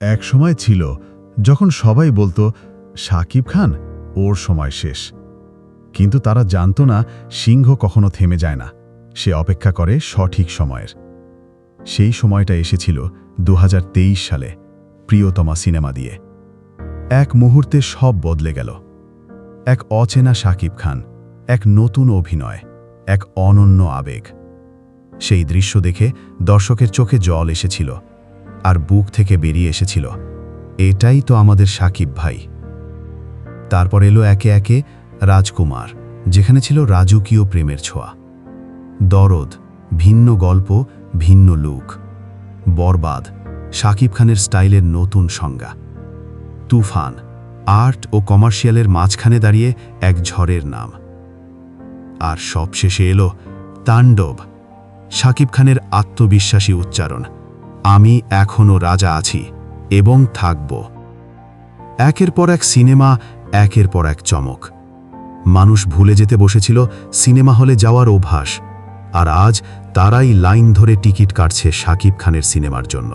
এক সময় ছিল যখন সবাই বলতো শাকিব খান ওর সময় শেষ, কিন্তু তারা জানতো না সিংহ কখনো থেমে যায় না, সে অপেক্ষা করে সঠিক সময়ের। সেই সময়টা এসেছিল 2023 সালে প্রিয়তমা সিনেমা দিয়ে। এক মুহূর্তে সব বদলে গেল। এক অচেনা শাকিব খান, এক নতুন অভিনয়, এক অনন্য আবেগ। সেই দৃশ্য দেখে দর্শকের চোখে জল এসেছিল, আর বুক থেকে বেরিয়ে এসেছিল, এটাই তো আমাদের শাকিব ভাই। তারপর এলো একে একে রাজকুমার, যেখানে ছিল রাজকীয় প্রেমের ছোঁয়া। দরদ, ভিন্ন গল্প, ভিন্ন লুক। বরবাদ, শাকিব খানের স্টাইলের নতুন সংজ্ঞা। তুফান, আর্ট ও কমার্শিয়ালের মাঝখানে দাঁড়িয়ে এক ঝড়ের নাম। আর সবশেষে এলো তাণ্ডব, শাকিব খানের আত্মবিশ্বাসী উচ্চারণ, আমি এখনো রাজা আছি এবং থাকব। একের পর এক সিনেমা, একের পর এক চমক। মানুষ ভুলে যেতে বসেছিল সিনেমা হলে যাওয়ার অভ্যাস, আর আজ তারাই লাইন ধরে টিকিট কাটছে শাকিব খানের সিনেমার জন্য।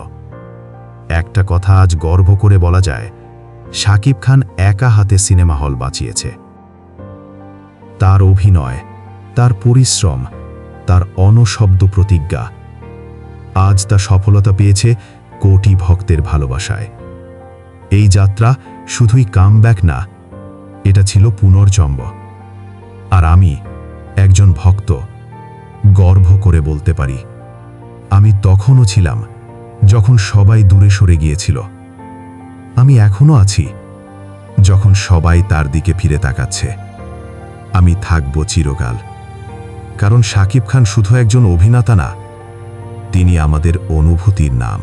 একটা কথা আজ গর্ব করে বলা যায়, শাকিব খান একা হাতে সিনেমা হল বাঁচিয়েছে। তার অভিনয়, তার পরিশ্রম, তার অনশব্দ প্রতিজ্ঞা, আজ তা সফলতা পেয়েছে কোটি ভক্তের ভালোবাসায়। এই যাত্রা শুধুই কামব্যাক না, এটা ছিল পুনর্জন্ম। আর আমি, একজন ভক্ত, গর্ব করে বলতে পারি, আমি তখনও ছিলাম যখন সবাই দূরে সরে গিয়েছিল। আমি এখনো আছি যখন সবাই তার দিকে ফিরে তাকাচ্ছে। আমি থাকব চিরকাল, কারণ শাকিব খান শুধু একজন অভিনেতা না, তিনি আমাদের অনুভূতির নাম।